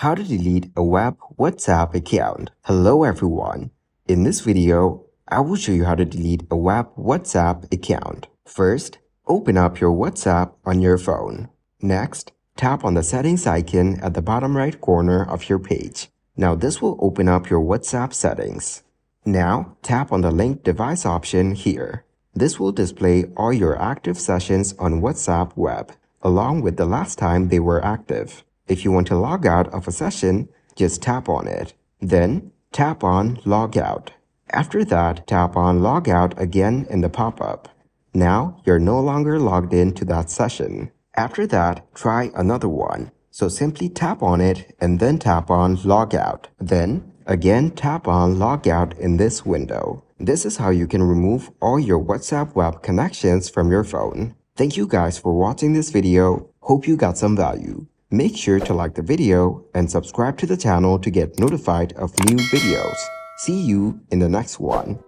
How to delete a web WhatsApp account. Hello everyone. In this video, I will show you how to delete a web WhatsApp account. First, open up your WhatsApp on your phone. Next, tap on the settings icon at the bottom right corner of your page. Now this will open up your WhatsApp settings. Now, tap on the linked device option here. This will display all your active sessions on WhatsApp web, along with the last time they were active. If you want to log out of a session, just tap on it. Then, tap on Log Out. After that, tap on Log Out again in the pop-up. Now, you're no longer logged into that session. After that, try another one. So simply tap on it and then tap on Log Out. Then, again tap on Log Out in this window. This is how you can remove all your WhatsApp web connections from your phone. Thank you guys for watching this video. Hope you got some value. Make sure to like the video and subscribe to the channel to get notified of new videos. See you in the next one.